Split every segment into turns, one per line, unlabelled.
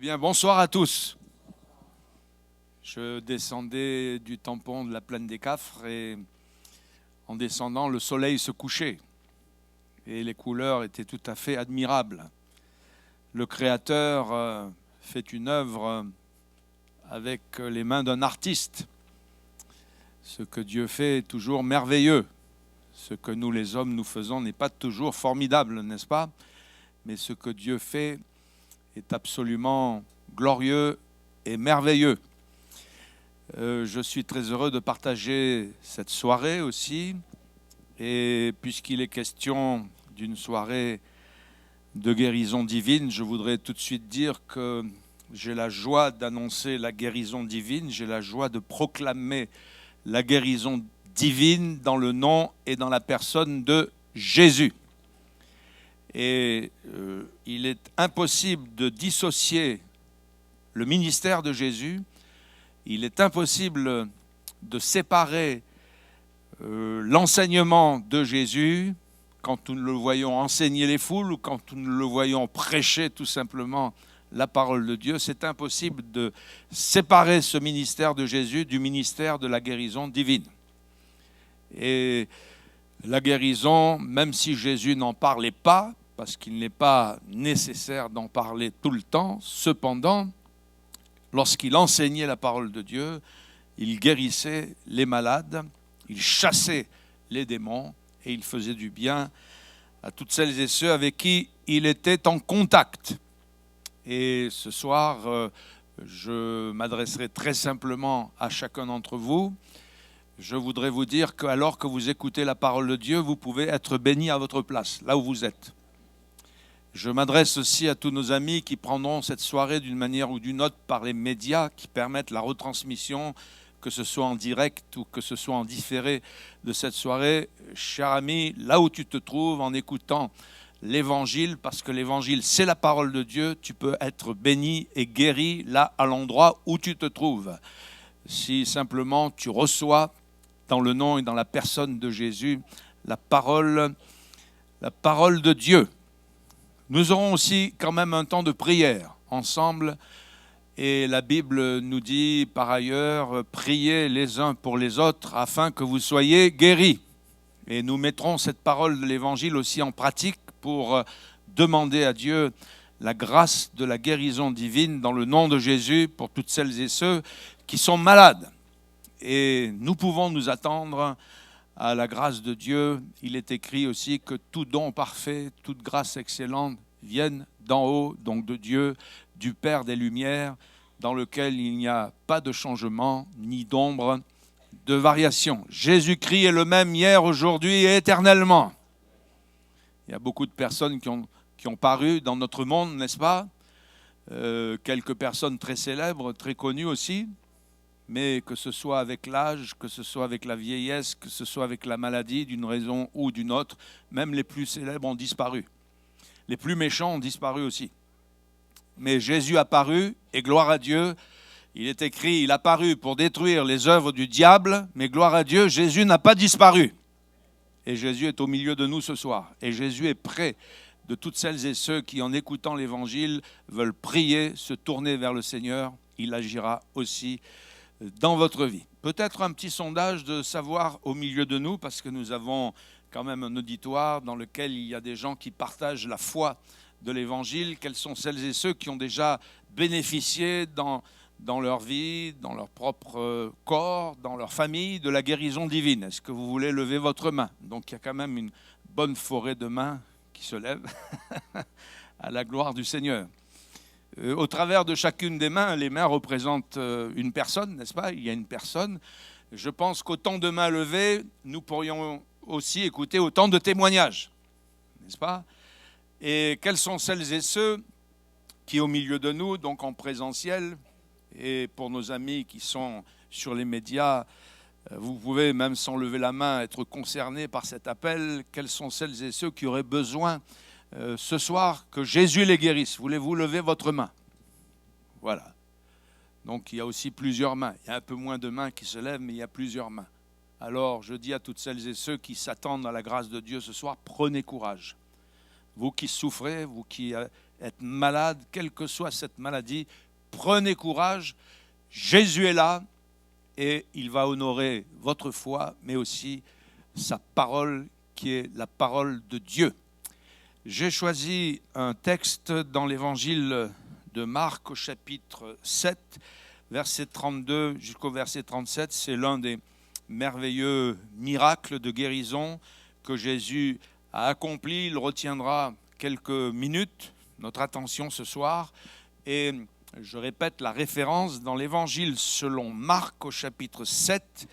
Bien, bonsoir à tous. Je descendais du tampon de la plaine des Cafres et en descendant, le soleil se couchait et les couleurs étaient tout à fait admirables. Le Créateur fait une œuvre avec les mains d'un artiste. Ce que Dieu fait est toujours merveilleux. Ce que nous, les hommes, nous faisons n'est pas toujours formidable, n'est-ce pas? Mais ce que Dieu fait est absolument glorieux et merveilleux. Je suis très heureux de partager cette soirée aussi. Et puisqu'il est question d'une soirée de guérison divine, je voudrais tout de suite dire que j'ai la joie d'annoncer la guérison divine, j'ai la joie de proclamer la guérison divine dans le nom et dans la personne de Jésus. Et il est impossible de dissocier le ministère de Jésus, il est impossible de séparer l'enseignement de Jésus quand nous le voyons enseigner les foules ou quand nous le voyons prêcher tout simplement la parole de Dieu. C'est impossible de séparer ce ministère de Jésus du ministère de la guérison divine. Et la guérison, même si Jésus n'en parlait pas, parce qu'il n'est pas nécessaire d'en parler tout le temps, cependant, lorsqu'il enseignait la parole de Dieu, il guérissait les malades, il chassait les démons et il faisait du bien à toutes celles et ceux avec qui il était en contact. Et ce soir, je m'adresserai très simplement à chacun d'entre vous. Je voudrais vous dire qu'alors que vous écoutez la parole de Dieu, vous pouvez être béni à votre place, là où vous êtes. Je m'adresse aussi à tous nos amis qui prendront cette soirée d'une manière ou d'une autre par les médias qui permettent la retransmission, que ce soit en direct ou que ce soit en différé de cette soirée. Cher ami, là où tu te trouves en écoutant l'Évangile, parce que l'Évangile c'est la parole de Dieu, tu peux être béni et guéri là à l'endroit où tu te trouves. Si simplement tu reçois dans le nom et dans la personne de Jésus la parole de Dieu. Nous aurons aussi quand même un temps de prière ensemble et la Bible nous dit par ailleurs, priez les uns pour les autres afin que vous soyez guéris. Et nous mettrons cette parole de l'Évangile aussi en pratique pour demander à Dieu la grâce de la guérison divine dans le nom de Jésus pour toutes celles et ceux qui sont malades. Et nous pouvons nous attendre à la grâce de Dieu. Il est écrit aussi que tout don parfait, toute grâce excellente viennent d'en haut, donc de Dieu, du Père des Lumières, dans lequel il n'y a pas de changement ni d'ombre de variation. Jésus-Christ est le même hier, aujourd'hui et éternellement. Il y a beaucoup de personnes qui ont paru dans notre monde, n'est-ce pas? Quelques personnes très célèbres, très connues aussi. Mais que ce soit avec l'âge, que ce soit avec la vieillesse, que ce soit avec la maladie d'une raison ou d'une autre, même les plus célèbres ont disparu. Les plus méchants ont disparu aussi. Mais Jésus a apparu, et gloire à Dieu, il est écrit, il a apparu pour détruire les œuvres du diable, mais gloire à Dieu, Jésus n'a pas disparu. Et Jésus est au milieu de nous ce soir. Et Jésus est près de toutes celles et ceux qui, en écoutant l'Évangile, veulent prier, se tourner vers le Seigneur. Il agira aussi dans votre vie. Peut-être un petit sondage de savoir au milieu de nous, parce que nous avons quand même un auditoire dans lequel il y a des gens qui partagent la foi de l'Évangile. Quels sont celles et ceux qui ont déjà bénéficié dans leur vie, dans leur propre corps, dans leur famille, de la guérison divine? Est-ce que vous voulez lever votre main? Donc il y a quand même une bonne forêt de mains qui se lèvent à la gloire du Seigneur. Au travers de chacune des mains, les mains représentent une personne, n'est-ce pas? Il y a une personne. Je pense qu'autant de mains levées, nous pourrions aussi écouter autant de témoignages, n'est-ce pas? Et quels sont celles et ceux qui, au milieu de nous, donc en présentiel, et pour nos amis qui sont sur les médias, vous pouvez, même sans lever la main, être concernés par cet appel. Quels sont celles et ceux qui auraient besoin ce soir que Jésus les guérisse? Voulez-vous lever votre main? Voilà. Donc il y a aussi plusieurs mains. Il y a un peu moins de mains qui se lèvent, mais il y a plusieurs mains. Alors je dis à toutes celles et ceux qui s'attendent à la grâce de Dieu ce soir, prenez courage. Vous qui souffrez, vous qui être malade, quelle que soit cette maladie, prenez courage, Jésus est là et il va honorer votre foi, mais aussi sa parole qui est la parole de Dieu. J'ai choisi un texte dans l'évangile de Marc au chapitre 7, verset 32 jusqu'au verset 37. C'est l'un des merveilleux miracles de guérison que Jésus a accompli. Il retiendra quelques minutes notre attention ce soir. Et je répète la référence dans l'évangile selon Marc au chapitre 7.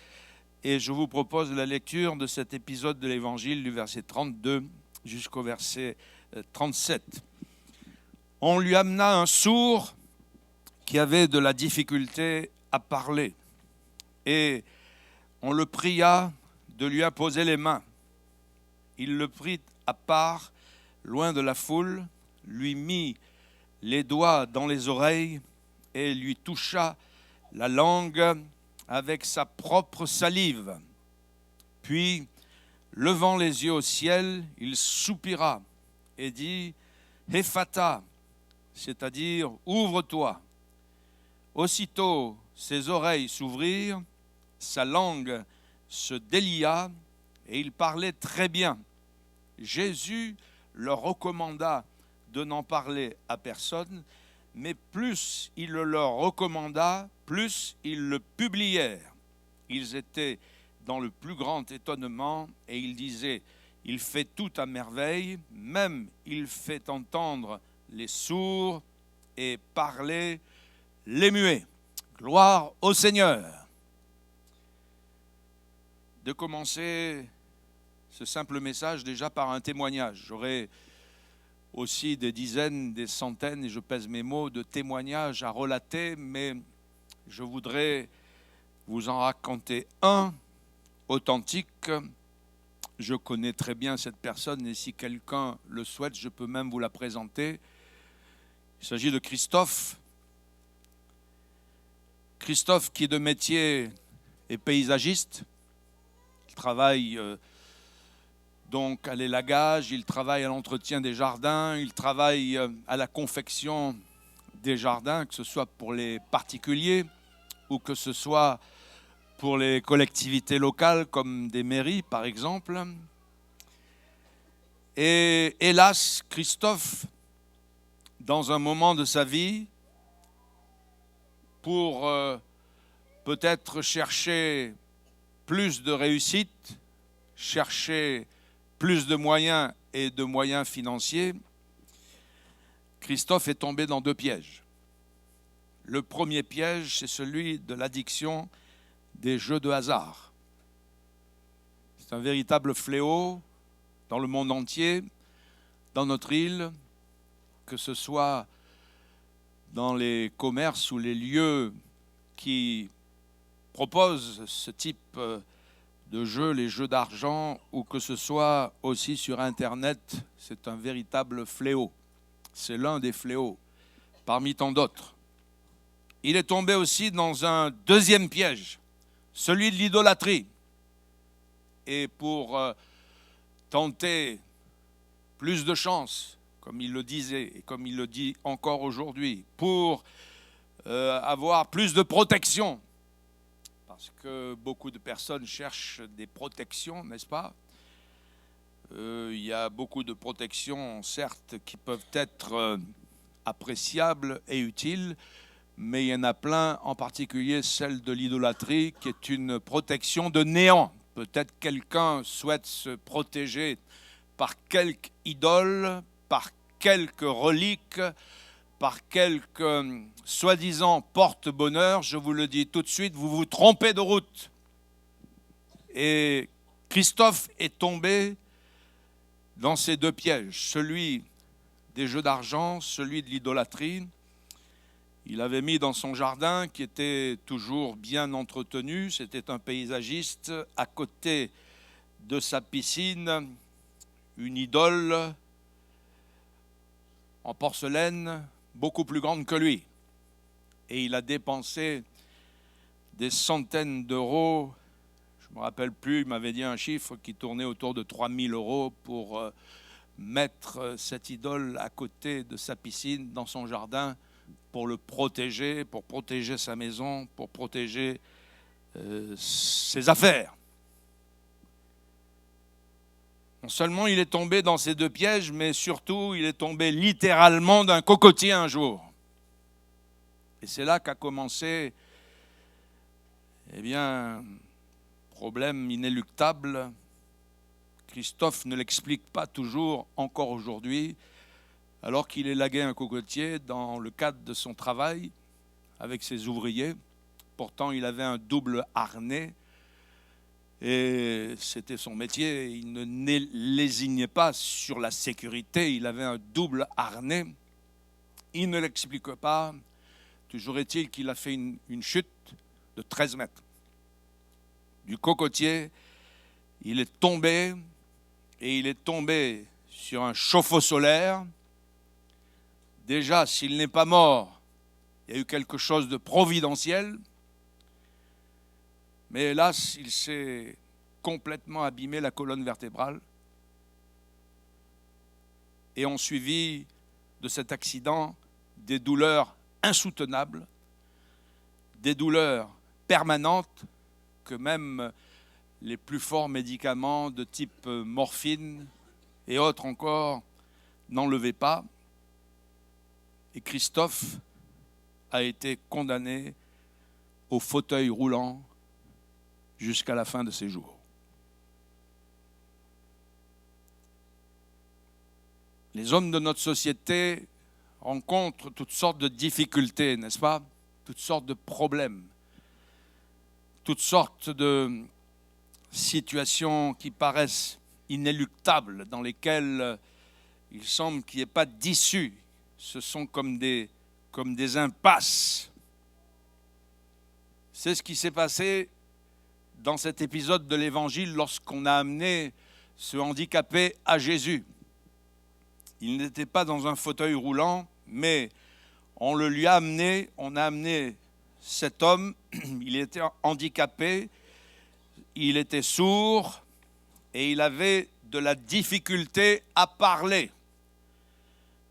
Et je vous propose la lecture de cet épisode de l'évangile du verset 32 jusqu'au verset 37. On lui amena un sourd qui avait de la difficulté à parler. Et on le pria de lui imposer les mains. Il le prit à part, loin de la foule, lui mit les doigts dans les oreilles et lui toucha la langue avec sa propre salive. Puis, levant les yeux au ciel, il soupira et dit « Ephata », c'est-à-dire « Ouvre-toi ». Aussitôt, ses oreilles s'ouvrirent, sa langue se délia et il parlait très bien. Jésus leur recommanda de n'en parler à personne, mais plus il le leur recommanda, plus ils le publièrent. Ils étaient dans le plus grand étonnement et ils disaient « Il fait tout à merveille, même il fait entendre les sourds et parler les muets. » Gloire au Seigneur. De commencer ce simple message déjà par un témoignage. J'aurais aussi des dizaines, des centaines, et je pèse mes mots, de témoignages à relater, mais je voudrais vous en raconter un authentique. Je connais très bien cette personne et si quelqu'un le souhaite, je peux même vous la présenter. Il s'agit de Christophe. Christophe qui de métier est paysagiste. Il travaille donc à l'élagage, il travaille à l'entretien des jardins, il travaille à la confection des jardins, que ce soit pour les particuliers ou que ce soit pour les collectivités locales comme des mairies par exemple. Et hélas, Christophe, dans un moment de sa vie, pour peut-être chercher plus de réussite, chercher plus de moyens et de moyens financiers, Christophe est tombé dans deux pièges. Le premier piège, c'est celui de l'addiction des jeux de hasard. C'est un véritable fléau dans le monde entier, dans notre île, que ce soit dans les commerces ou les lieux qui proposent ce type de jeux, les jeux d'argent, ou que ce soit aussi sur Internet, c'est un véritable fléau. C'est l'un des fléaux, parmi tant d'autres. Il est tombé aussi dans un deuxième piège, celui de l'idolâtrie. Et pour tenter plus de chance, comme il le disait et comme il le dit encore aujourd'hui, pour avoir plus de protection, parce que beaucoup de personnes cherchent des protections, n'est-ce pas? Il y a beaucoup de protections, certes, qui peuvent être appréciables et utiles, mais il y en a plein, en particulier celle de l'idolâtrie, qui est une protection de néant. Peut-être quelqu'un souhaite se protéger par quelque idole, par quelques reliques, par quelques soi-disant porte-bonheur. Je vous le dis tout de suite, vous vous trompez de route. Et Christophe est tombé dans ces deux pièges, celui des jeux d'argent, celui de l'idolâtrie. Il avait mis dans son jardin, qui était toujours bien entretenu, c'était un paysagiste, à côté de sa piscine, une idole en porcelaine beaucoup plus grande que lui. Et il a dépensé des centaines d'euros, je ne me rappelle plus, il m'avait dit un chiffre qui tournait autour de 3 000 € pour mettre cette idole à côté de sa piscine, dans son jardin, pour le protéger, pour protéger sa maison, pour protéger ses affaires. Non seulement il est tombé dans ces deux pièges, mais surtout il est tombé littéralement d'un cocotier un jour. Et c'est là qu'a commencé, problème inéluctable. Christophe ne l'explique pas toujours encore aujourd'hui, alors qu'il élaguait un cocotier dans le cadre de son travail avec ses ouvriers. Pourtant, il avait un double harnais et c'était son métier. Il ne lésignait pas sur la sécurité, il avait un double harnais. Il ne l'explique pas. Toujours est-il qu'il a fait une chute de 13 mètres. Du cocotier, il est tombé, et il est tombé sur un chauffe-eau solaire. Déjà, s'il n'est pas mort, il y a eu quelque chose de providentiel. Mais hélas, il s'est complètement abîmé la colonne vertébrale. Et ont suivi de cet accident des douleurs insoutenables, des douleurs permanentes que même les plus forts médicaments de type morphine et autres encore n'enlevaient pas. Et Christophe a été condamné au fauteuil roulant jusqu'à la fin de ses jours. Les hommes de notre société rencontrent toutes sortes de difficultés, n'est-ce pas? Toutes sortes de problèmes, toutes sortes de situations qui paraissent inéluctables, dans lesquelles il semble qu'il n'y ait pas d'issue. Ce sont comme des impasses. C'est ce qui s'est passé dans cet épisode de l'Évangile lorsqu'on a amené ce handicapé à Jésus. Il n'était pas dans un fauteuil roulant, mais on le lui a amené, on a amené cet homme, il était handicapé, il était sourd et il avait de la difficulté à parler.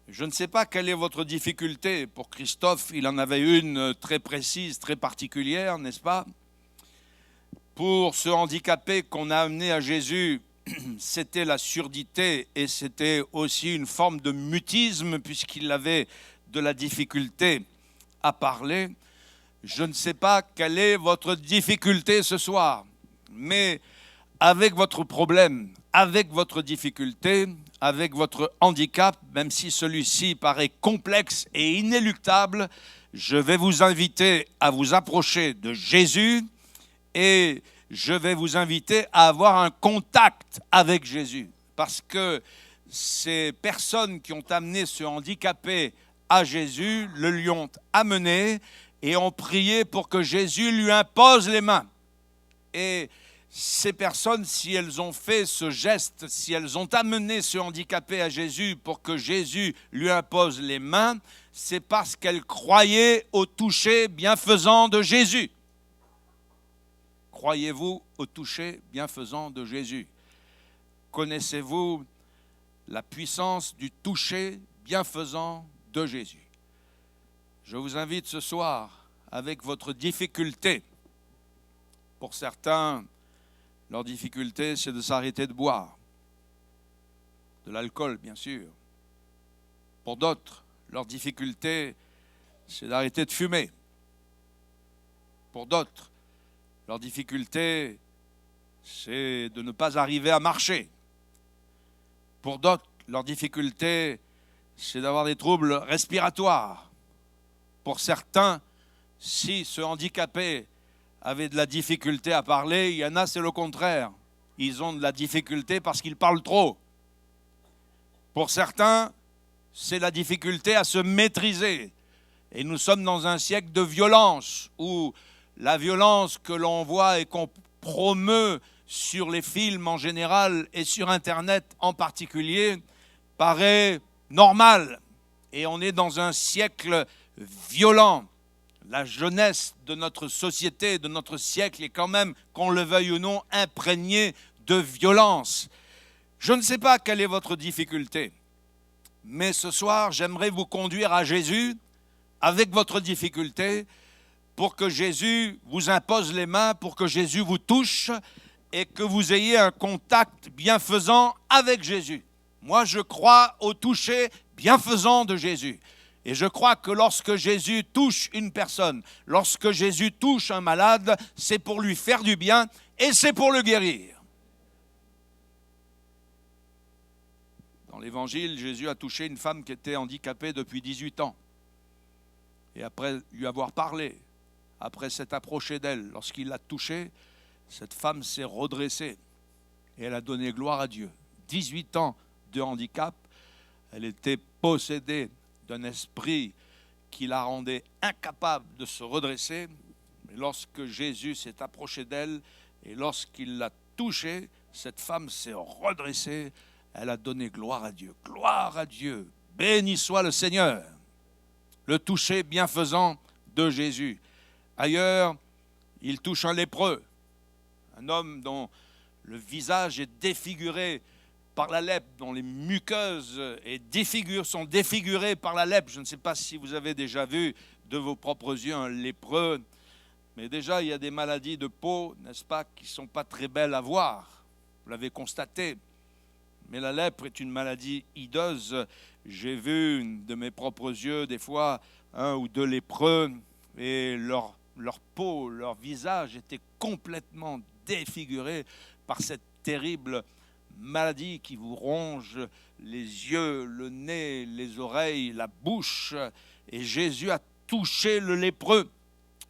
Je ne sais pas quelle est votre difficulté. Pour Christophe, il en avait une très précise, très particulière, n'est-ce pas? Pour ce handicapé qu'on a amené à Jésus, c'était la surdité et c'était aussi une forme de mutisme puisqu'il avait de la difficulté à parler. Je ne sais pas quelle est votre difficulté ce soir, mais avec votre problème, avec votre difficulté, avec votre handicap, même si celui-ci paraît complexe et inéluctable, je vais vous inviter à vous approcher de Jésus et je vais vous inviter à avoir un contact avec Jésus. Parce que ces personnes qui ont amené ce handicapé à Jésus le lui ont amené et ont prié pour que Jésus lui impose les mains. Et ces personnes, si elles ont fait ce geste, si elles ont amené ce handicapé à Jésus pour que Jésus lui impose les mains, c'est parce qu'elles croyaient au toucher bienfaisant de Jésus. Croyez-vous au toucher bienfaisant de Jésus? Connaissez-vous la puissance du toucher bienfaisant de Jésus? Je vous invite ce soir, avec votre difficulté, pour certains, leur difficulté, c'est de s'arrêter de boire. De l'alcool, bien sûr. Pour d'autres, leur difficulté, c'est d'arrêter de fumer. Pour d'autres, leur difficulté, c'est de ne pas arriver à marcher. Pour d'autres, leur difficulté, c'est d'avoir des troubles respiratoires. Pour certains, si ce handicapé avait de la difficulté à parler, il y en a, c'est le contraire. Ils ont de la difficulté parce qu'ils parlent trop. Pour certains, c'est la difficulté à se maîtriser. Et nous sommes dans un siècle de violence, où la violence que l'on voit et qu'on promeut sur les films en général et sur Internet en particulier paraît normale. Et on est dans un siècle violent. La jeunesse de notre société, de notre siècle est quand même, qu'on le veuille ou non, imprégnée de violence. Je ne sais pas quelle est votre difficulté, mais ce soir, j'aimerais vous conduire à Jésus avec votre difficulté pour que Jésus vous impose les mains, pour que Jésus vous touche et que vous ayez un contact bienfaisant avec Jésus. Moi, je crois au toucher bienfaisant de Jésus. Et je crois que lorsque Jésus touche une personne, lorsque Jésus touche un malade, c'est pour lui faire du bien et c'est pour le guérir. Dans l'Évangile, Jésus a touché une femme qui était handicapée depuis 18 ans. Et après lui avoir parlé, après s'être approché d'elle, lorsqu'il l'a touchée, cette femme s'est redressée et elle a donné gloire à Dieu. 18 ans de handicap, elle était possédée d'un esprit qui la rendait incapable de se redresser. Mais lorsque Jésus s'est approché d'elle et lorsqu'il l'a touchée, cette femme s'est redressée, elle a donné gloire à Dieu. Gloire à Dieu, béni soit le Seigneur. Le toucher bienfaisant de Jésus. Ailleurs, il touche un lépreux, un homme dont le visage est défiguré par la lèpre, dont les muqueuses sont défigurées par la lèpre. Je ne sais pas si vous avez déjà vu de vos propres yeux un lépreux, mais déjà il y a des maladies de peau, n'est-ce pas, qui ne sont pas très belles à voir. Vous l'avez constaté. Mais la lèpre est une maladie hideuse. J'ai vu de mes propres yeux des fois un ou deux lépreux et leur peau, leur visage était complètement défiguré par cette terrible maladie qui vous ronge les yeux, le nez, les oreilles, la bouche. Et Jésus a touché le lépreux.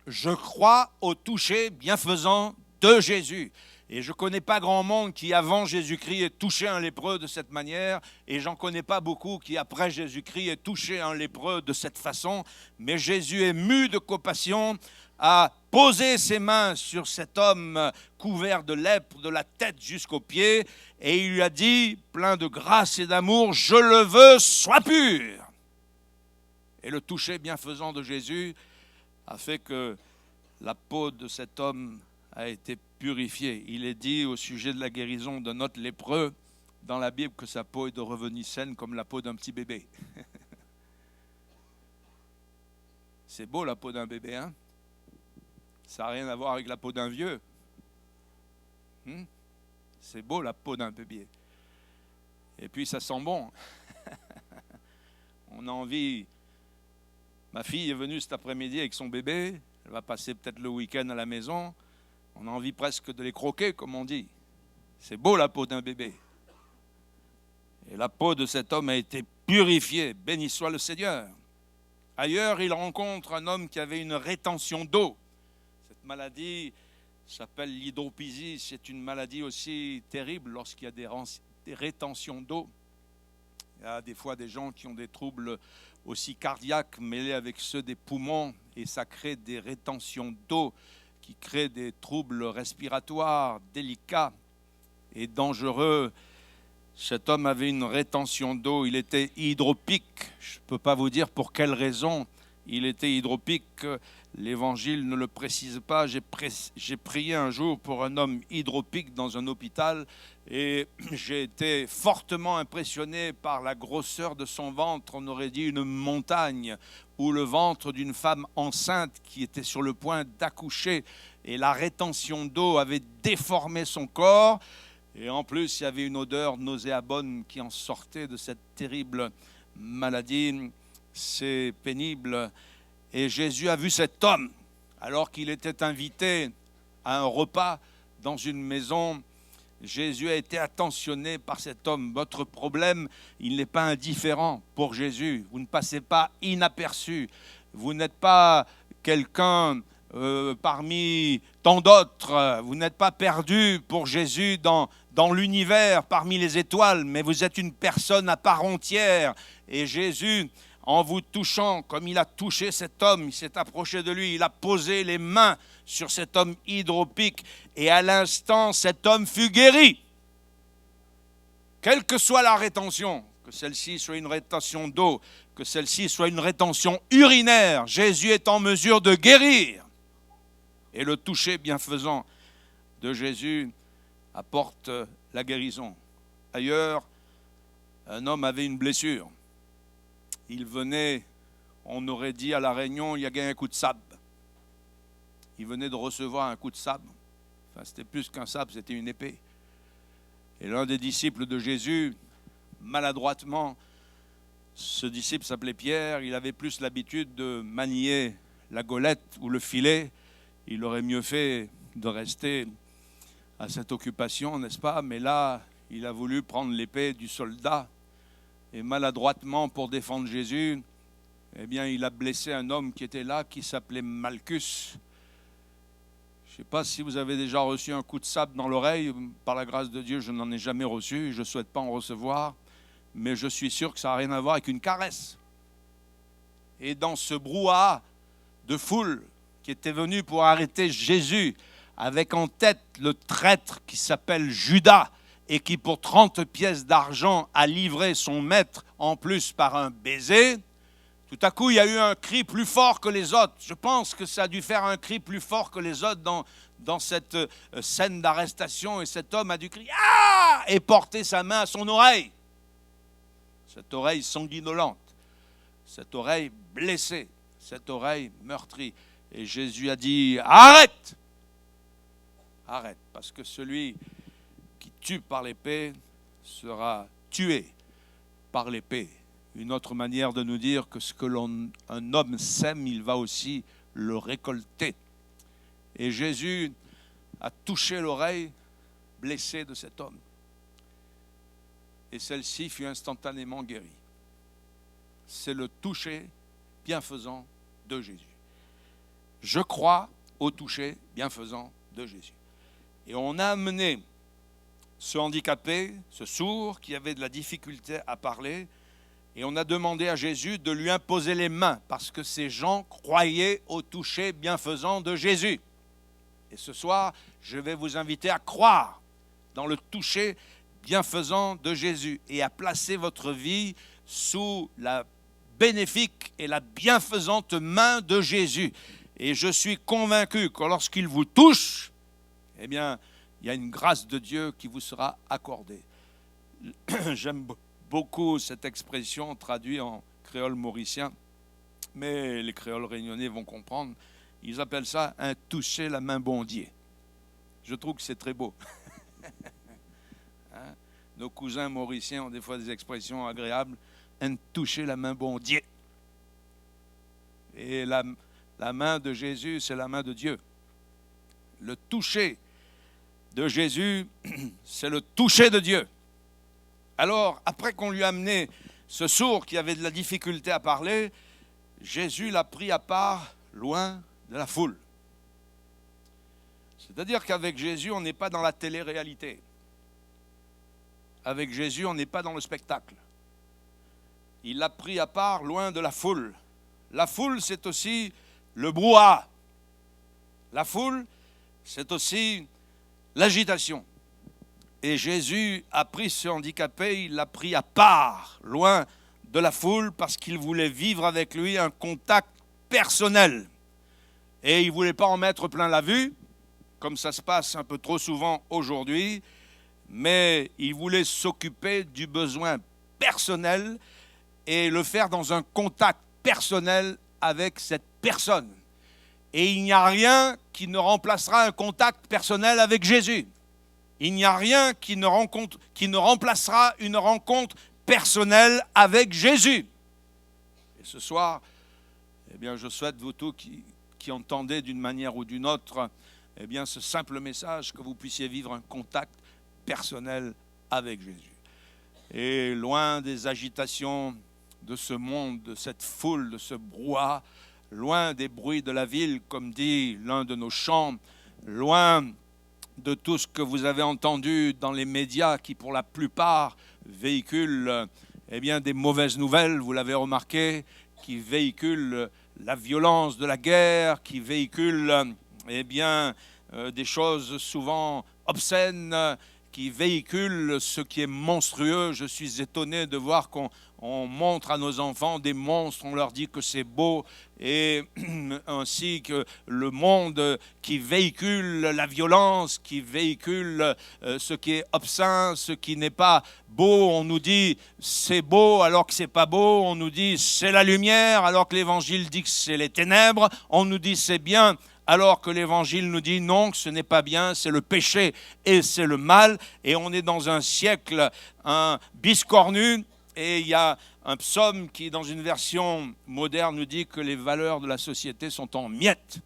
Je crois au toucher bienfaisant de Jésus. Et je ne connais pas grand monde qui, avant Jésus-Christ, ait touché un lépreux de cette manière. Et j'en connais pas beaucoup qui, après Jésus-Christ, ait touché un lépreux de cette façon. Mais Jésus, ému de compassion, a posé ses mains sur cet homme couvert de lèpre, de la tête jusqu'aux pieds. Et il lui a dit, plein de grâce et d'amour, « Je le veux, sois pur !» Et le toucher bienfaisant de Jésus a fait que la peau de cet homme a été purifiée. Il est dit au sujet de la guérison de notre lépreux dans la Bible que sa peau est revenue saine comme la peau d'un petit bébé. C'est beau la peau d'un bébé, hein? Ça n'a rien à voir avec la peau d'un vieux. C'est beau la peau d'un bébé. Et puis ça sent bon. On a envie. Ma fille est venue cet après-midi avec son bébé. Elle va passer peut-être le week-end à la maison. On a envie presque de les croquer, comme on dit. C'est beau la peau d'un bébé. Et la peau de cet homme a été purifiée. Béni soit le Seigneur. Ailleurs, il rencontre un homme qui avait une rétention d'eau. Cette maladie s'appelle l'hydropisie. C'est une maladie aussi terrible lorsqu'il y a des rétentions d'eau. Il y a des fois des gens qui ont des troubles aussi cardiaques mêlés avec ceux des poumons et ça crée des rétentions d'eau qui créent des troubles respiratoires délicats et dangereux. Cet homme avait une rétention d'eau, il était hydropique. Je ne peux pas vous dire pour quelle raison il était hydropique. L'Évangile ne le précise pas. J'ai prié un jour pour un homme hydropique dans un hôpital et j'ai été fortement impressionné par la grosseur de son ventre. On aurait dit une montagne, ou le ventre d'une femme enceinte qui était sur le point d'accoucher. Et la rétention d'eau avait déformé son corps. Et en plus, il y avait une odeur nauséabonde qui en sortait de cette terrible maladie. C'est pénible. Et Jésus a vu cet homme, alors qu'il était invité à un repas dans une maison. Jésus a été attentionné par cet homme. Votre problème, il n'est pas indifférent pour Jésus. Vous ne passez pas inaperçu. Vous n'êtes pas quelqu'un parmi tant d'autres. Vous n'êtes pas perdu pour Jésus dans l'univers, parmi les étoiles, mais vous êtes une personne à part entière. Et Jésus, en vous touchant, comme il a touché cet homme, il s'est approché de lui, il a posé les mains sur cet homme hydropique, et à l'instant, cet homme fut guéri. Quelle que soit la rétention, que celle-ci soit une rétention d'eau, que celle-ci soit une rétention urinaire, Jésus est en mesure de guérir. Et le toucher bienfaisant de Jésus apporte la guérison. ailleurs, un homme avait une blessure. Il venait, on aurait dit à La Réunion, il y a un coup de sable. Il venait de recevoir un coup de sable. Enfin, c'était plus qu'un sable, c'était une épée. Et l'un des disciples de Jésus, maladroitement, ce disciple s'appelait Pierre, il avait plus l'habitude de manier la golette ou le filet. Il aurait mieux fait de rester à cette occupation, n'est-ce pas? Mais là, il a voulu prendre l'épée du soldat et maladroitement, pour défendre Jésus, eh bien, il a blessé un homme qui était là, qui s'appelait Malchus. Je ne sais pas si vous avez déjà reçu un coup de sable dans l'oreille. Par la grâce de Dieu, je n'en ai jamais reçu. Je ne souhaite pas en recevoir. Mais je suis sûr que ça n'a rien à voir avec une caresse. Et dans ce brouhaha de foule qui était venu pour arrêter Jésus, avec en tête le traître qui s'appelle Judas, et qui pour 30 pièces d'argent a livré son maître en plus par un baiser, tout à coup il y a eu un cri plus fort que les autres. Je pense que ça a dû faire un cri plus fort que les autres dans cette scène d'arrestation, et cet homme a dû crier « Ah !» et porter sa main à son oreille. Cette oreille sanguinolente, cette oreille blessée, cette oreille meurtrie. Et Jésus a dit « Arrête ! Arrête, parce que celui qui tue par l'épée sera tué par l'épée. » Une autre manière de nous dire que ce que un homme sème, il va aussi le récolter. Et Jésus a touché l'oreille blessée de cet homme. Et celle-ci fut instantanément guérie. C'est le toucher bienfaisant de Jésus. Je crois au toucher bienfaisant de Jésus. Et on a amené ce handicapé, ce sourd, qui avait de la difficulté à parler, et on a demandé à Jésus de lui imposer les mains, parce que ces gens croyaient au toucher bienfaisant de Jésus. Et ce soir, je vais vous inviter à croire dans le toucher bienfaisant de Jésus et à placer votre vie sous la bénéfique et la bienfaisante main de Jésus. Et je suis convaincu que lorsqu'il vous touche, eh bien, il y a une grâce de Dieu qui vous sera accordée. J'aime beaucoup cette expression traduite en créole mauricien, mais les créoles réunionnais vont comprendre. Ils appellent ça un toucher la main bon Dieu. Je trouve que c'est très beau. Hein? Nos cousins mauriciens ont des fois des expressions agréables. Un toucher la main bon Dieu. Et la main de Jésus, c'est la main de Dieu. Le toucher de Jésus, c'est le toucher de Dieu. Alors, après qu'on lui a amené ce sourd qui avait de la difficulté à parler, Jésus l'a pris à part, loin de la foule. C'est-à-dire qu'avec Jésus, on n'est pas dans la télé-réalité. Avec Jésus, on n'est pas dans le spectacle. Il l'a pris à part, loin de la foule. La foule, c'est aussi le brouhaha. La foule, c'est aussi l'agitation. Et Jésus a pris ce handicapé, il l'a pris à part, loin de la foule, parce qu'il voulait vivre avec lui un contact personnel. Et il ne voulait pas en mettre plein la vue, comme ça se passe un peu trop souvent aujourd'hui, mais il voulait s'occuper du besoin personnel et le faire dans un contact personnel avec cette personne. Et il n'y a rien qui ne remplacera un contact personnel avec Jésus. Il n'y a rien qui ne remplacera une rencontre personnelle avec Jésus. Et ce soir, eh bien, je souhaite vous tous qui entendez d'une manière ou d'une autre, eh bien, ce simple message, que vous puissiez vivre un contact personnel avec Jésus. Et loin des agitations de ce monde, de cette foule, de ce brouhaha, loin des bruits de la ville, comme dit l'un de nos chants, loin de tout ce que vous avez entendu dans les médias qui, pour la plupart, véhiculent eh bien, des mauvaises nouvelles, vous l'avez remarqué, qui véhiculent la violence de la guerre, qui véhiculent eh bien, des choses souvent obscènes, qui véhicule ce qui est monstrueux. Je suis étonné de voir qu'on montre à nos enfants des monstres, on leur dit que c'est beau, et ainsi que le monde qui véhicule la violence, qui véhicule ce qui est obscèn, ce qui n'est pas beau. On nous dit c'est beau alors que c'est pas beau, on nous dit c'est la lumière alors que l'évangile dit que c'est les ténèbres, on nous dit c'est bien alors que l'évangile nous dit non, que ce n'est pas bien, c'est le péché et c'est le mal. Et on est dans un siècle biscornu, et il y a un psaume qui, dans une version moderne, nous dit que les valeurs de la société sont en miettes.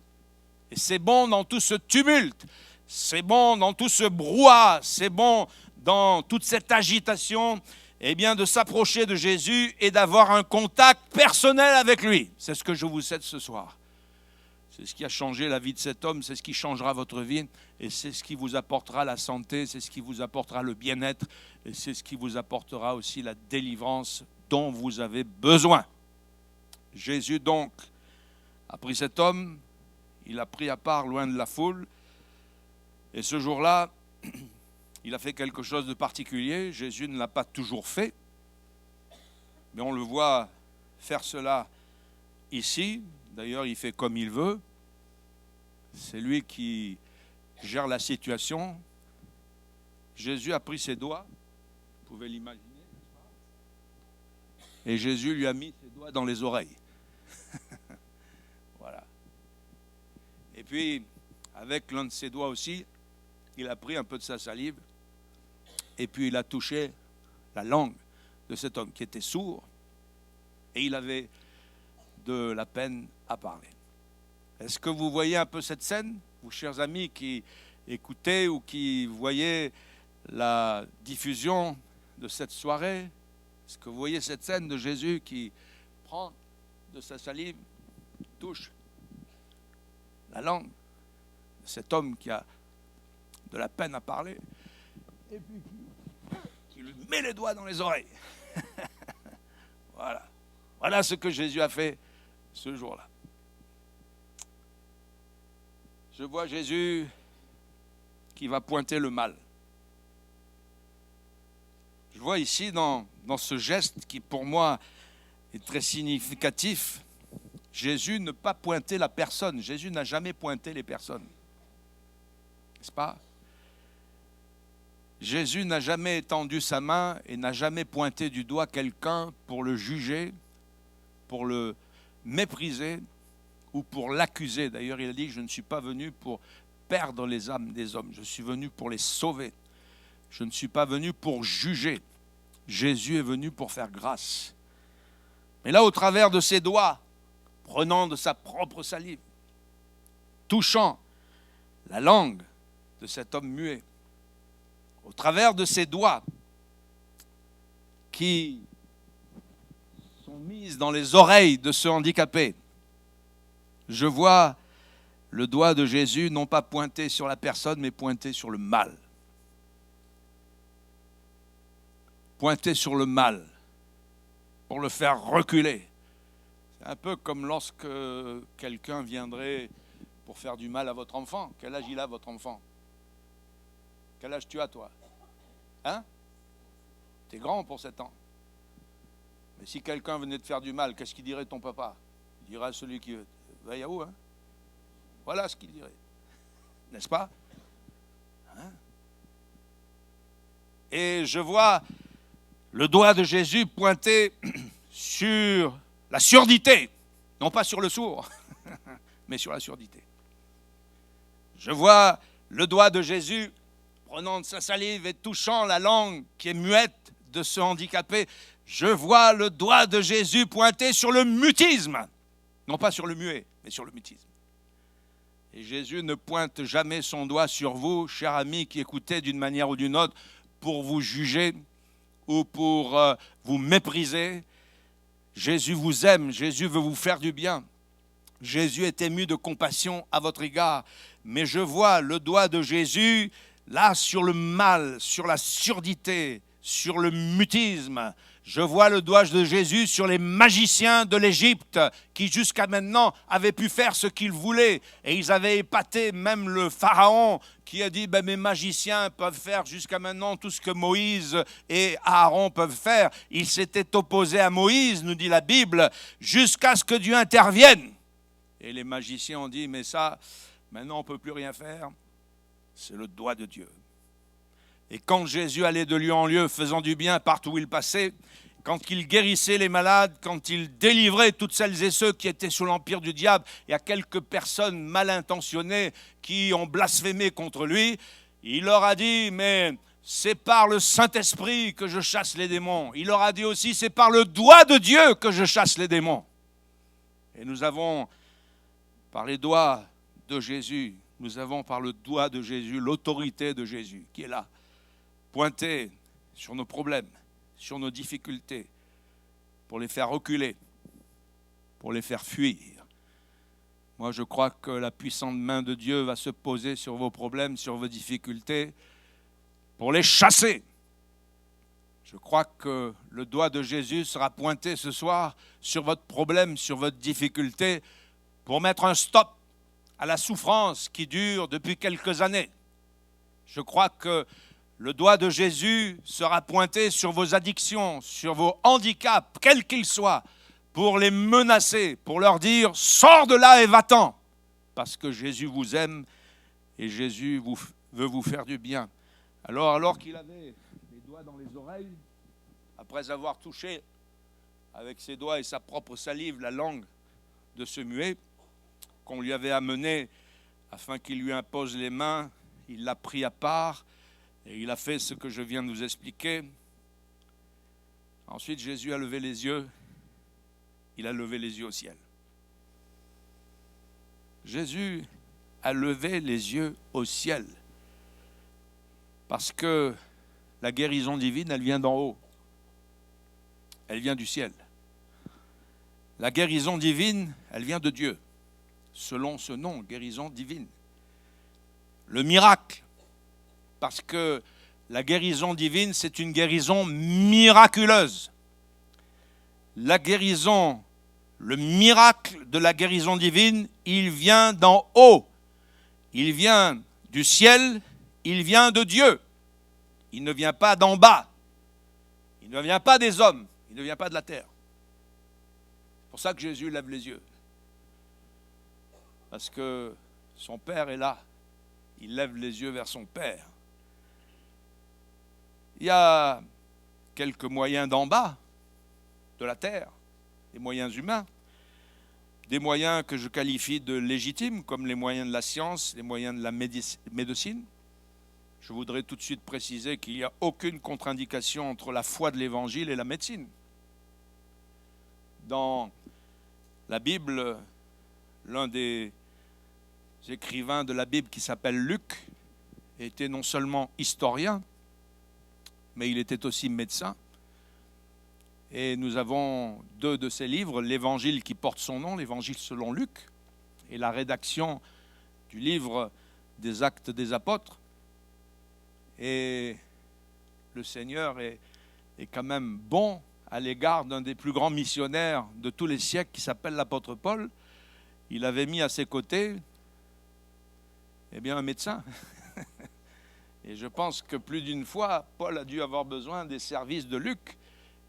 Et c'est bon dans tout ce tumulte, c'est bon dans tout ce brouhaha, c'est bon dans toute cette agitation, eh bien, de s'approcher de Jésus et d'avoir un contact personnel avec lui. C'est ce que je vous souhaite ce soir. C'est ce qui a changé la vie de cet homme, c'est ce qui changera votre vie, et c'est ce qui vous apportera la santé, c'est ce qui vous apportera le bien-être, et c'est ce qui vous apportera aussi la délivrance dont vous avez besoin. Jésus donc a pris cet homme, il l'a pris à part loin de la foule, et ce jour-là, il a fait quelque chose de particulier. Jésus ne l'a pas toujours fait, mais on le voit faire cela ici. D'ailleurs, il fait comme il veut. C'est lui qui gère la situation. Jésus a pris ses doigts, vous pouvez l'imaginer, et Jésus lui a mis ses doigts dans les oreilles. Voilà. Et puis, avec l'un de ses doigts aussi, il a pris un peu de sa salive, et puis il a touché la langue de cet homme qui était sourd, et il avait de la peine à parler. Est-ce que vous voyez un peu cette scène, vous chers amis qui écoutez ou qui voyez la diffusion de cette soirée? Est-ce que vous voyez cette scène de Jésus qui prend de sa salive, touche la langue de cet homme qui a de la peine à parler, et puis qui lui met les doigts dans les oreilles? Voilà. Voilà ce que Jésus a fait ce jour-là. Je vois Jésus qui va pointer le mal. Je vois ici dans ce geste qui pour moi est très significatif, Jésus ne pas pointer la personne. Jésus n'a jamais pointé les personnes. N'est-ce pas? Jésus n'a jamais étendu sa main et n'a jamais pointé du doigt quelqu'un pour le juger, pour le mépriser ou pour l'accuser. D'ailleurs, il a dit, je ne suis pas venu pour perdre les âmes des hommes, je suis venu pour les sauver. Je ne suis pas venu pour juger. Jésus est venu pour faire grâce. Mais là, au travers de ses doigts, prenant de sa propre salive, touchant la langue de cet homme muet, au travers de ses doigts qui sont mises dans les oreilles de ce handicapé, je vois le doigt de Jésus non pas pointé sur la personne, mais pointé sur le mal. Pointé sur le mal, pour le faire reculer. C'est un peu comme lorsque quelqu'un viendrait pour faire du mal à votre enfant. Quel âge il a, votre enfant? Quel âge tu as, toi? Hein? T'es grand pour 7 ans. Mais si quelqu'un venait te faire du mal, qu'est-ce qu'il dirait ton papa? Il dirait à celui qui va y où, hein? Voilà ce qu'il dirait. N'est-ce pas? Hein? Et je vois le doigt de Jésus pointé sur la surdité, non pas sur le sourd, mais sur la surdité. Je vois le doigt de Jésus prenant de sa salive et touchant la langue qui est muette de ce handicapé. Je vois le doigt de Jésus pointé sur le mutisme, non pas sur le muet, mais sur le mutisme. Et Jésus ne pointe jamais son doigt sur vous, chers amis qui écoutez d'une manière ou d'une autre, pour vous juger ou pour vous mépriser. Jésus vous aime, Jésus veut vous faire du bien. Jésus est ému de compassion à votre égard. Mais je vois le doigt de Jésus là sur le mal, sur la surdité, sur le mutisme. Je vois le doigt de Jésus sur les magiciens de l'Égypte qui jusqu'à maintenant avaient pu faire ce qu'ils voulaient. Et ils avaient épaté même le Pharaon qui a dit mes magiciens peuvent faire jusqu'à maintenant tout ce que Moïse et Aaron peuvent faire. Ils s'étaient opposés à Moïse, nous dit la Bible, jusqu'à ce que Dieu intervienne. Et les magiciens ont dit mais ça, maintenant on ne peut plus rien faire. C'est le doigt de Dieu. Et quand Jésus allait de lieu en lieu, faisant du bien partout où il passait, quand il guérissait les malades, quand il délivrait toutes celles et ceux qui étaient sous l'empire du diable, il y a quelques personnes mal intentionnées qui ont blasphémé contre lui, il leur a dit, mais c'est par le Saint-Esprit que je chasse les démons. Il leur a dit aussi, c'est par le doigt de Dieu que je chasse les démons. Et nous avons, par les doigts de Jésus, nous avons par le doigt de Jésus, l'autorité de Jésus qui est là, pointée sur nos problèmes, sur nos difficultés, pour les faire reculer, pour les faire fuir. Moi, je crois que la puissante main de Dieu va se poser sur vos problèmes, sur vos difficultés, pour les chasser. Je crois que le doigt de Jésus sera pointé ce soir sur votre problème, sur votre difficulté, pour mettre un stop à la souffrance qui dure depuis quelques années. Je crois que le doigt de Jésus sera pointé sur vos addictions, sur vos handicaps, quels qu'ils soient, pour les menacer, pour leur dire « Sors de là et va-t'en » parce que Jésus vous aime et Jésus veut vous faire du bien. Alors qu'il avait les doigts dans les oreilles, après avoir touché avec ses doigts et sa propre salive la langue de ce muet, qu'on lui avait amené afin qu'il lui impose les mains, il l'a pris à part, et il a fait ce que je viens de vous expliquer. Ensuite, Jésus a levé les yeux. Il a levé les yeux au ciel. Jésus a levé les yeux au ciel. Parce que la guérison divine, elle vient d'en haut. Elle vient du ciel. La guérison divine, elle vient de Dieu. Selon ce nom, guérison divine. Le miracle. Parce que la guérison divine, c'est une guérison miraculeuse. La guérison, le miracle de la guérison divine, il vient d'en haut. Il vient du ciel, il vient de Dieu. Il ne vient pas d'en bas. Il ne vient pas des hommes. Il ne vient pas de la terre. C'est pour ça que Jésus lève les yeux. Parce que son Père est là. Il lève les yeux vers son Père. Il y a quelques moyens d'en bas, de la terre, des moyens humains, des moyens que je qualifie de légitimes, comme les moyens de la science, les moyens de la médecine. Je voudrais tout de suite préciser qu'il n'y a aucune contre-indication entre la foi de l'Évangile et la médecine. Dans la Bible, l'un des écrivains de la Bible qui s'appelle Luc était non seulement historien, mais il était aussi médecin. Et nous avons 2 de ses livres, l'Évangile qui porte son nom, l'Évangile selon Luc, et la rédaction du livre des Actes des Apôtres. Et le Seigneur est quand même bon à l'égard d'un des plus grands missionnaires de tous les siècles qui s'appelle l'apôtre Paul. Il avait mis à ses côtés un médecin. Et je pense que plus d'une fois, Paul a dû avoir besoin des services de Luc,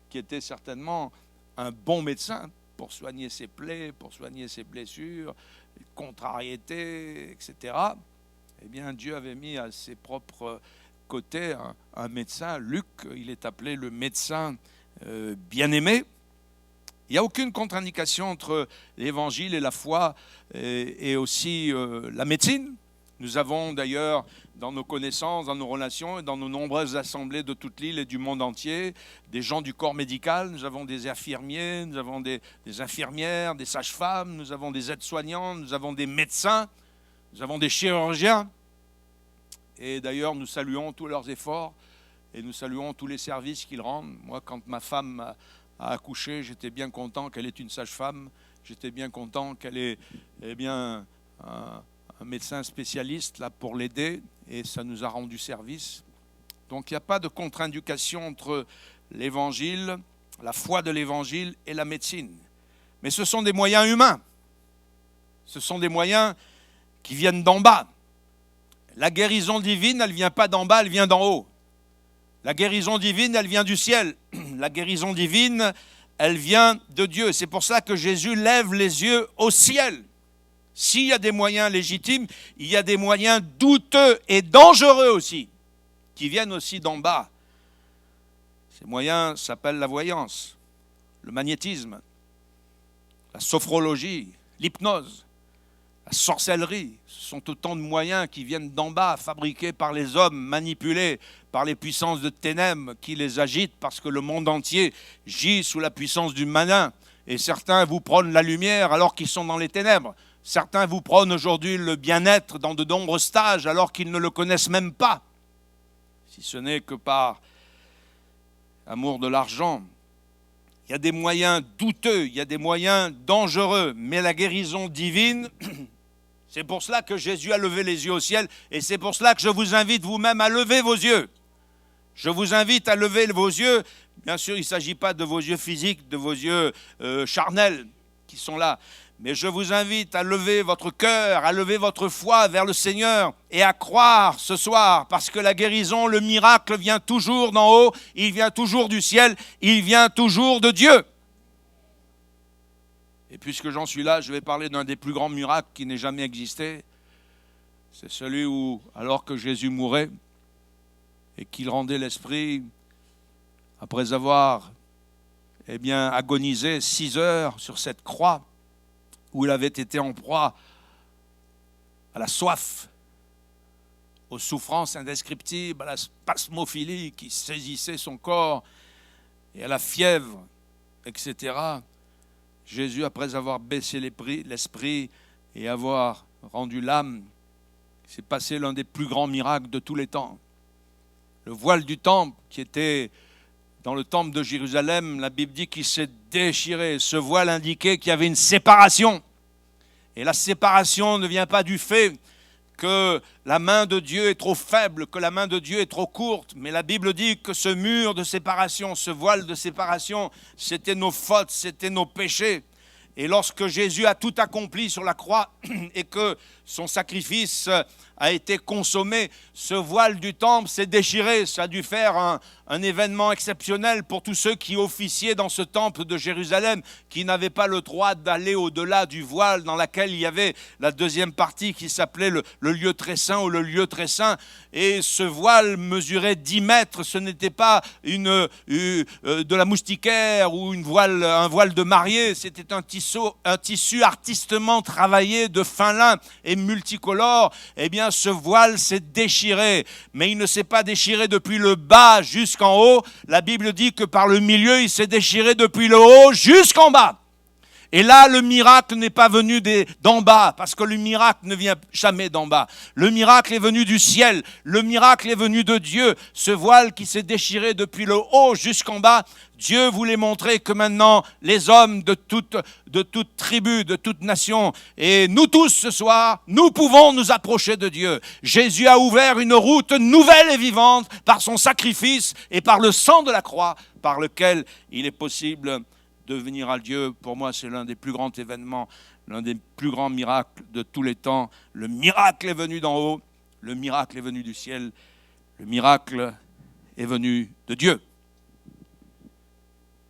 qui était certainement un bon médecin pour soigner ses plaies, pour soigner ses blessures, les contrariétés, etc. Dieu avait mis à ses propres côtés un médecin. Luc, il est appelé le médecin bien-aimé. Il n'y a aucune contre-indication entre l'évangile et la foi et aussi la médecine. Nous avons d'ailleurs dans nos connaissances, dans nos relations et dans nos nombreuses assemblées de toute l'île et du monde entier, des gens du corps médical. Nous avons des infirmiers, nous avons des infirmières, des sages-femmes, nous avons des aides-soignants, nous avons des médecins, nous avons des chirurgiens. Et d'ailleurs, nous saluons tous leurs efforts et nous saluons tous les services qu'ils rendent. Moi, quand ma femme a accouché, j'étais bien content qu'elle ait une sage-femme. J'étais bien content qu'elle ait un médecin spécialiste là pour l'aider, et ça nous a rendu service. Donc il n'y a pas de contre-indication entre l'évangile, la foi de l'évangile et la médecine. Mais ce sont des moyens humains. Ce sont des moyens qui viennent d'en bas. La guérison divine, elle ne vient pas d'en bas, elle vient d'en haut. La guérison divine, elle vient du ciel. La guérison divine, elle vient de Dieu. C'est pour ça que Jésus lève les yeux au ciel. S'il y a des moyens légitimes, il y a des moyens douteux et dangereux aussi, qui viennent aussi d'en bas. Ces moyens s'appellent la voyance, le magnétisme, la sophrologie, l'hypnose, la sorcellerie. Ce sont autant de moyens qui viennent d'en bas, fabriqués par les hommes, manipulés par les puissances de ténèbres qui les agitent parce que le monde entier gît sous la puissance du malin. Et certains vous prônent la lumière alors qu'ils sont dans les ténèbres. Certains vous prônent aujourd'hui le bien-être dans de nombreux stages alors qu'ils ne le connaissent même pas. Si ce n'est que par amour de l'argent. Il y a des moyens douteux, il y a des moyens dangereux, mais la guérison divine, c'est pour cela que Jésus a levé les yeux au ciel et c'est pour cela que je vous invite vous-même à lever vos yeux. Je vous invite à lever vos yeux. Bien sûr, il ne s'agit pas de vos yeux physiques, de vos yeux charnels qui sont là. Mais je vous invite à lever votre cœur, à lever votre foi vers le Seigneur et à croire ce soir, parce que la guérison, le miracle vient toujours d'en haut, il vient toujours du ciel, il vient toujours de Dieu. Et puisque j'en suis là, je vais parler d'un des plus grands miracles qui n'ait jamais existé. C'est celui où, alors que Jésus mourait et qu'il rendait l'esprit, après avoir agonisé 6 heures sur cette croix, où il avait été en proie à la soif, aux souffrances indescriptibles, à la spasmophilie qui saisissait son corps et à la fièvre, etc. Jésus, après avoir baissé l'esprit et avoir rendu l'âme, s'est passé l'un des plus grands miracles de tous les temps. Le voile du temple qui était dans le temple de Jérusalem, la Bible dit qu'il s'est déchiré. Ce voile indiquait qu'il y avait une séparation. Et la séparation ne vient pas du fait que la main de Dieu est trop faible, que la main de Dieu est trop courte. Mais la Bible dit que ce mur de séparation, ce voile de séparation, c'était nos fautes, c'était nos péchés. Et lorsque Jésus a tout accompli sur la croix et que son sacrifice a été consommé, ce voile du temple s'est déchiré. Ça a dû faire un événement exceptionnel pour tous ceux qui officiaient dans ce temple de Jérusalem, qui n'avaient pas le droit d'aller au-delà du voile dans lequel il y avait la deuxième partie qui s'appelait le lieu très saint ou le lieu très saint. Et ce voile mesurait 10 mètres. Ce n'était pas de la moustiquaire ou un voile de mariée. C'était un tissu artistement travaillé de fin lin et multicolore. Eh bien, ce voile s'est déchiré, mais il ne s'est pas déchiré depuis le bas jusqu'en haut. La Bible dit que par le milieu, il s'est déchiré depuis le haut jusqu'en bas. Et là, le miracle n'est pas venu d'en bas, parce que le miracle ne vient jamais d'en bas. Le miracle est venu du ciel, le miracle est venu de Dieu. Ce voile qui s'est déchiré depuis le haut jusqu'en bas, Dieu voulait montrer que maintenant, les hommes de toute tribu, de toute nation, et nous tous ce soir, nous pouvons nous approcher de Dieu. Jésus a ouvert une route nouvelle et vivante par son sacrifice et par le sang de la croix, par lequel il est possible de venir à Dieu. Pour moi, c'est l'un des plus grands événements, l'un des plus grands miracles de tous les temps. Le miracle est venu d'en haut, le miracle est venu du ciel, le miracle est venu de Dieu.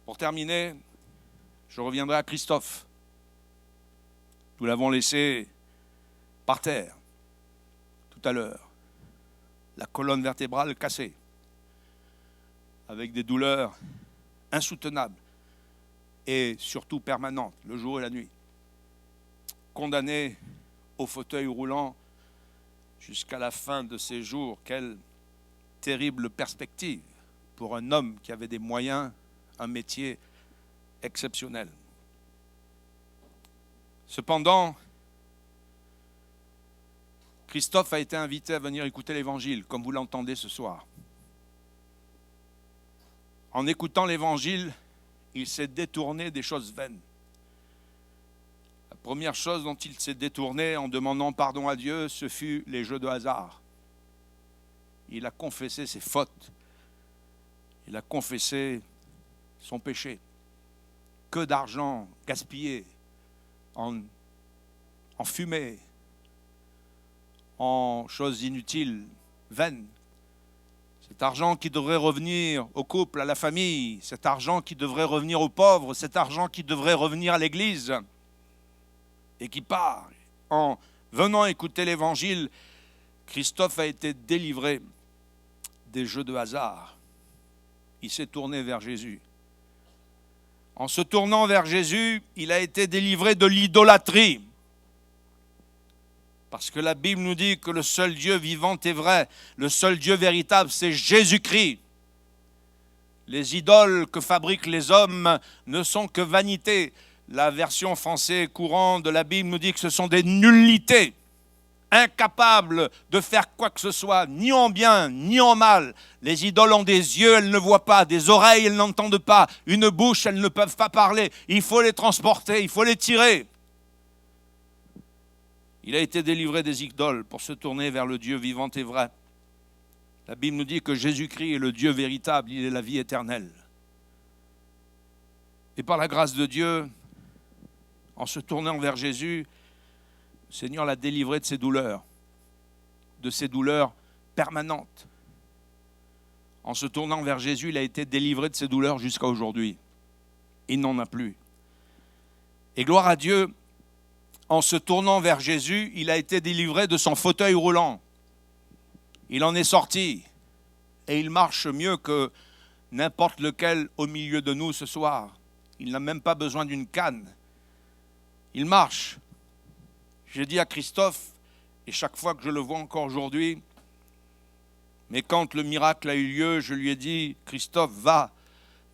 Pour terminer, je reviendrai à Christophe. Nous l'avons laissé par terre tout à l'heure, la colonne vertébrale cassée, avec des douleurs insoutenables et surtout permanente, le jour et la nuit. Condamné au fauteuil roulant jusqu'à la fin de ses jours. Quelle terrible perspective pour un homme qui avait des moyens, un métier exceptionnel. Cependant, Christophe a été invité à venir écouter l'Évangile, comme vous l'entendez ce soir. En écoutant l'Évangile, il s'est détourné des choses vaines. La première chose dont il s'est détourné en demandant pardon à Dieu, ce fut les jeux de hasard. il a confessé ses fautes. Il a confessé son péché. Que d'argent gaspillé en fumée, en choses inutiles, vaines. Cet argent qui devrait revenir au couple, à la famille, cet argent qui devrait revenir aux pauvres, cet argent qui devrait revenir à l'Église, et qui part. En venant écouter l'Évangile, Christophe a été délivré des jeux de hasard. Il s'est tourné vers Jésus. En se tournant vers Jésus, il a été délivré de l'idolâtrie. Parce que la Bible nous dit que le seul Dieu vivant est vrai, le seul Dieu véritable, c'est Jésus-Christ. Les idoles que fabriquent les hommes ne sont que vanité. La version française courante de la Bible nous dit que ce sont des nullités, incapables de faire quoi que ce soit, ni en bien, ni en mal. Les idoles ont des yeux, elles ne voient pas, des oreilles, elles n'entendent pas, une bouche, elles ne peuvent pas parler. Il faut les transporter, il faut les tirer. Il a été délivré des idoles pour se tourner vers le Dieu vivant et vrai. La Bible nous dit que Jésus-Christ est le Dieu véritable, il est la vie éternelle. Et par la grâce de Dieu, en se tournant vers Jésus, le Seigneur l'a délivré de ses douleurs permanentes. En se tournant vers Jésus, il a été délivré de ses douleurs jusqu'à aujourd'hui. Il n'en a plus. Et gloire à Dieu, en se tournant vers Jésus, il a été délivré de son fauteuil roulant. Il en est sorti et il marche mieux que n'importe lequel au milieu de nous ce soir. Il n'a même pas besoin d'une canne. Il marche. J'ai dit à Christophe, et chaque fois que je le vois encore aujourd'hui, mais quand le miracle a eu lieu, je lui ai dit, Christophe, va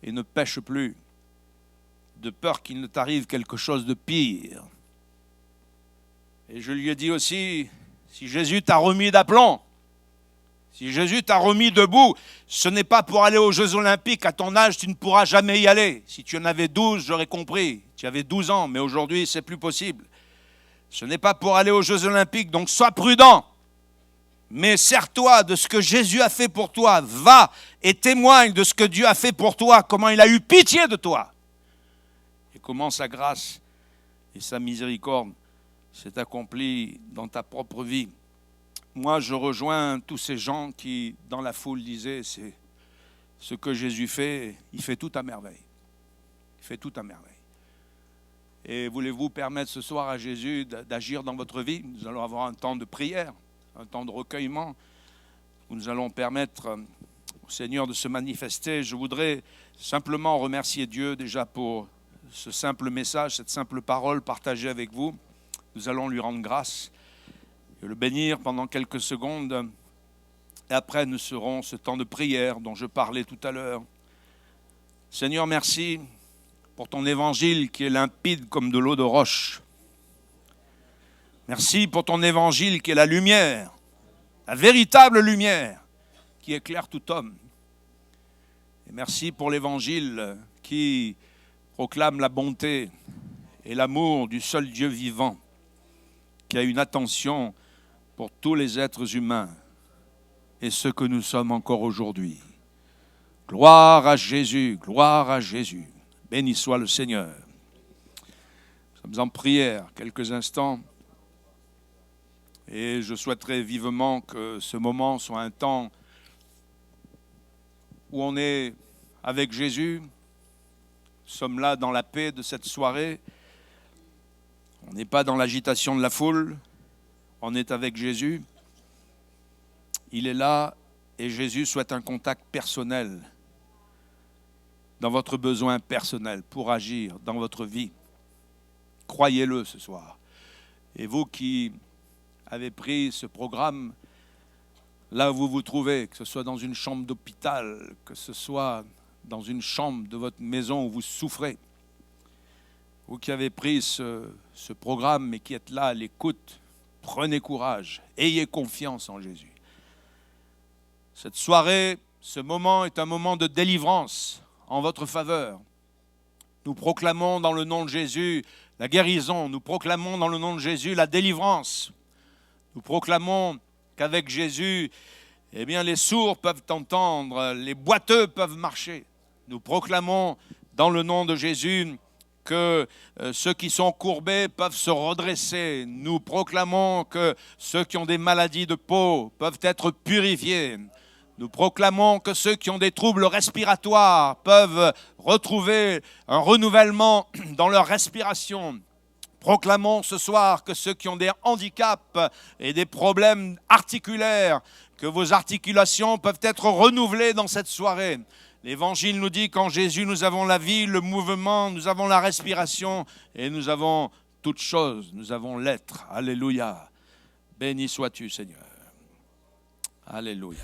et ne pêche plus, de peur qu'il ne t'arrive quelque chose de pire. Et je lui ai dit aussi, si Jésus t'a remis d'aplomb, si Jésus t'a remis debout, ce n'est pas pour aller aux Jeux Olympiques. À ton âge, tu ne pourras jamais y aller. Si tu en avais 12, j'aurais compris. Tu avais 12 ans, mais aujourd'hui, c'est plus possible. Ce n'est pas pour aller aux Jeux Olympiques, donc sois prudent. Mais sers-toi de ce que Jésus a fait pour toi. Va et témoigne de ce que Dieu a fait pour toi, comment il a eu pitié de toi. Et comment sa grâce et sa miséricorde s'est accomplie dans ta propre vie. Moi, je rejoins tous ces gens qui, dans la foule, disaient, c'est ce que Jésus fait, il fait tout à merveille. Il fait tout à merveille. Et voulez-vous permettre ce soir à Jésus d'agir dans votre vie? Nous allons avoir un temps de prière, un temps de recueillement, où nous allons permettre au Seigneur de se manifester. Je voudrais simplement remercier Dieu déjà pour ce simple message, cette simple parole partagée avec vous. Nous allons lui rendre grâce et le bénir pendant quelques secondes. Et après, nous serons ce temps de prière dont je parlais tout à l'heure. Seigneur, merci pour ton évangile qui est limpide comme de l'eau de roche. Merci pour ton évangile qui est la lumière, la véritable lumière qui éclaire tout homme. Et merci pour l'évangile qui proclame la bonté et l'amour du seul Dieu vivant, qui a une attention pour tous les êtres humains et ce que nous sommes encore aujourd'hui. Gloire à Jésus, gloire à Jésus. Béni soit le Seigneur. Nous sommes en prière quelques instants et je souhaiterais vivement que ce moment soit un temps où on est avec Jésus. Nous sommes là dans la paix de cette soirée. On n'est pas dans l'agitation de la foule, on est avec Jésus. Il est là et Jésus souhaite un contact personnel dans votre besoin personnel pour agir dans votre vie. Croyez-le ce soir. Et vous qui avez pris ce programme, là où vous vous trouvez, que ce soit dans une chambre d'hôpital, que ce soit dans une chambre de votre maison où vous souffrez, vous qui avez pris ce programme et qui êtes là à l'écoute, prenez courage, ayez confiance en Jésus. Cette soirée, ce moment est un moment de délivrance en votre faveur. Nous proclamons dans le nom de Jésus la guérison, nous proclamons dans le nom de Jésus la délivrance. Nous proclamons qu'avec Jésus, eh bien les sourds peuvent entendre, les boiteux peuvent marcher. Nous proclamons dans le nom de Jésus que ceux qui sont courbés peuvent se redresser. Nous proclamons que ceux qui ont des maladies de peau peuvent être purifiés. Nous proclamons que ceux qui ont des troubles respiratoires peuvent retrouver un renouvellement dans leur respiration. Proclamons ce soir que ceux qui ont des handicaps et des problèmes articulaires, que vos articulations peuvent être renouvelées dans cette soirée. L'Évangile nous dit qu'en Jésus, nous avons la vie, le mouvement, nous avons la respiration et nous avons toutes choses. Nous avons l'être. Alléluia. Béni sois-tu, Seigneur. Alléluia.